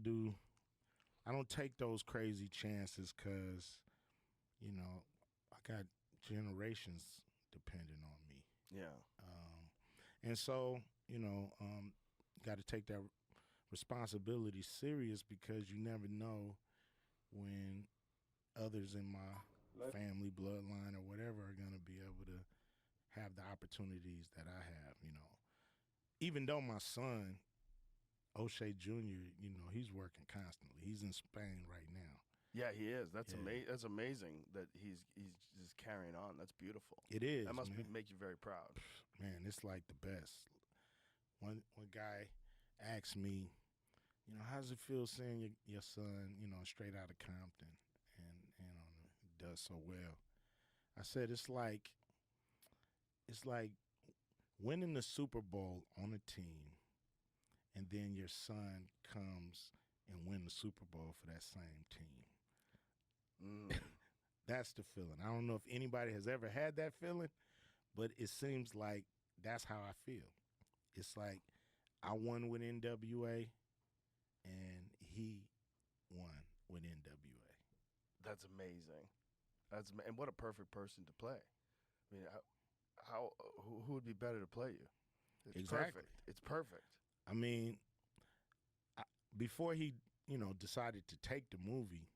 don't take those crazy chances because, I got generations depending on me. Yeah. And so, got to take that responsibility serious because you never know when others in my family bloodline or whatever are going to be able to have the opportunities that I have, Even though my son, O'Shea Jr., he's working constantly. He's in Spain right now. Yeah, he is. That's That's amazing that he's just carrying on. That's beautiful. It is. That must make you very proud. Man, it's like the best. One guy asked me, how does it feel seeing your son, straight out of Compton and does so well? I said it's like winning the Super Bowl on a team, and then your son comes and win the Super Bowl for that same team. That's the feeling. I don't know if anybody has ever had that feeling, but it seems like that's how I feel. It's like I won with NWA, and he won with NWA. That's amazing. And what a perfect person to play. I mean, who would be better to play you? It's Exactly. perfect. It's perfect. I mean, before he, decided to take the movie,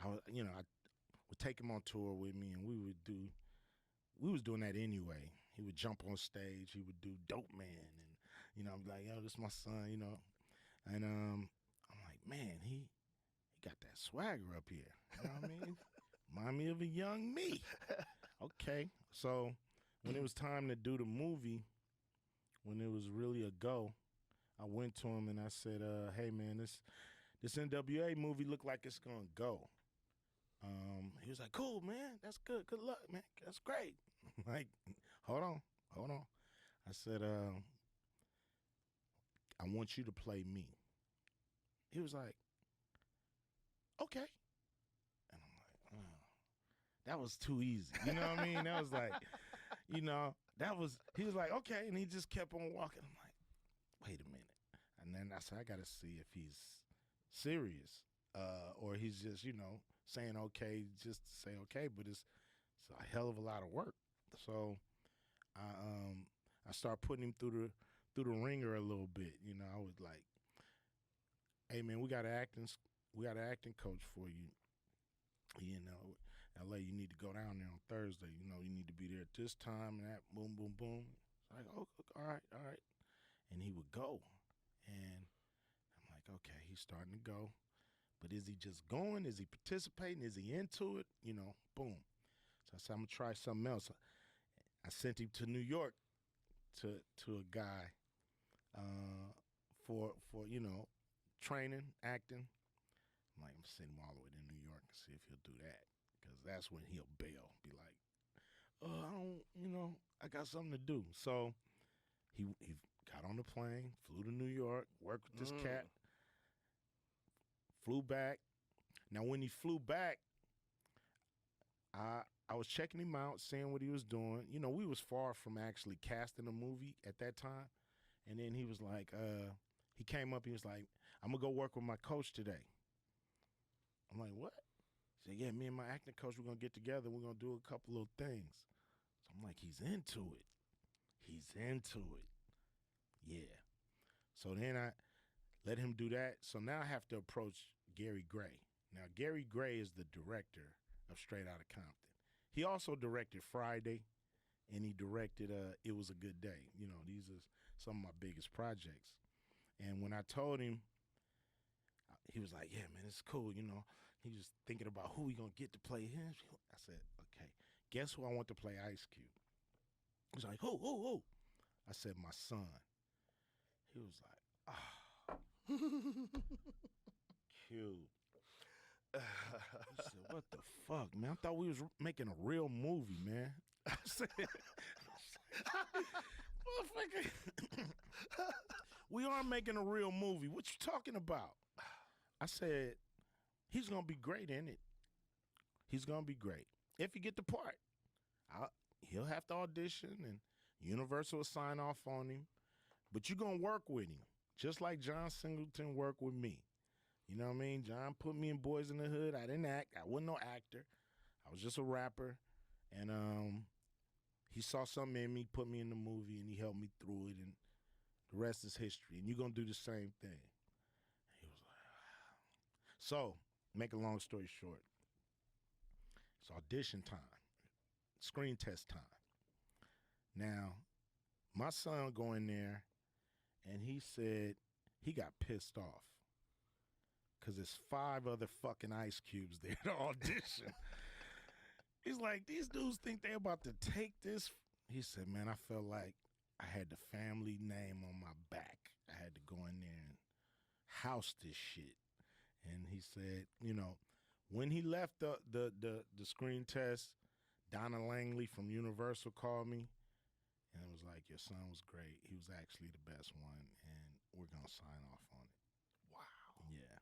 I would take him on tour with me, and we was doing that anyway. He would jump on stage, he would do Dope Man, and I'm like, yo, this is my son, and I'm like, man, he got that swagger up here. You know what I mean? Remind me of a young me. Okay, so when it was time to do the movie, when it was really a go, I went to him and I said, hey man, this NWA movie look like it's gonna go. He was like, cool, man. That's good. Good luck, man. That's great. I'm like, hold on. I said, I want you to play me. He was like, okay. And I'm like, oh, that was too easy. You know what I mean? That was like, he was like, okay. And he just kept on walking. I'm like, wait a minute. And then I said, I got to see if he's serious or he's just, saying okay just to say okay, but it's a hell of a lot of work. So I started putting him through the ringer a little bit. I was like, hey man, we got an acting coach for you. LA, you need to go down there on Thursday. You need to be there at this time and that. Boom, boom, boom. It's like, oh, all right. And he would go, and I'm like, okay, he's starting to go. But is he just going? Is he participating? Is he into it? Boom. So I said, I'm going to try something else. I sent him to New York to a guy for training, acting. I'm like, I'm sending him all the way to New York and see if he'll do that, because that's when he'll bail. Be like, I don't, I got something to do. So he got on the plane, flew to New York, worked with this cat. Flew back. Now, when he flew back, I was checking him out, seeing what he was doing. We was far from actually casting a movie at that time. And then he was like, he came up, he was like, I'm going to go work with my coach today. I'm like, what? He said, yeah, me and my acting coach, we're going to get together. We're going to do a couple of things. So I'm like, he's into it. Yeah. So then I let him do that. So now I have to approach Gary Gray. Now, Gary Gray is the director of Straight Outta Compton. He also directed Friday, and he directed It Was a Good Day. These are some of my biggest projects. And when I told him, he was like, yeah, man, it's cool. He was thinking about who we going to get to play him. I said, okay, guess who I want to play Ice Cube? He was like, who? I said, my son. He was like, Cube. He said, what the fuck, man? I thought we was making a real movie, man. I said, motherfucker, we are making a real movie. What you talking about? I said, he's going to be great in it. He's going to be great. If he get the part, he'll have to audition, and Universal will sign off on him. But you're going to work with him, just like John Singleton worked with me. You know what I mean? John put me in Boys in the Hood. I didn't act. I wasn't no actor. I was just a rapper. And he saw something in me, put me in the movie, and he helped me through it. And the rest is history. And you're going to do the same thing. He was like, wow. So, make a long story short, it's audition time, screen test time. Now, my son go in there, and he said he got pissed off because there's 5 other fucking Ice Cubes there to audition. He's like, these dudes think they're about to take this. He said, man, I felt like I had the family name on my back. I had to go in there and house this shit. And he said, you know, when he left the screen test, Donna Langley from Universal called me and it was like, your son was great. He was actually the best one, and we're going to sign off on it. Wow. Yeah.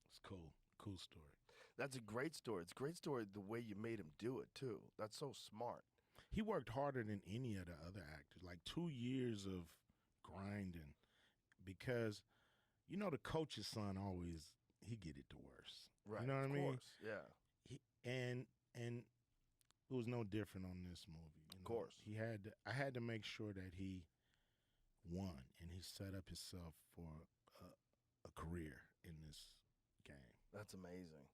It's cool. Cool story. That's a great story. It's a great story the way you made him do it, too. That's so smart. He worked harder than any of the other actors, like 2 years of grinding because, you know, the coach's son always, he get it the worst. Right. You know what I mean? Of course, yeah. And it was no different on this movie. You know? Of course. I had to make sure that he won, and he set up himself for a career in this game. That's amazing.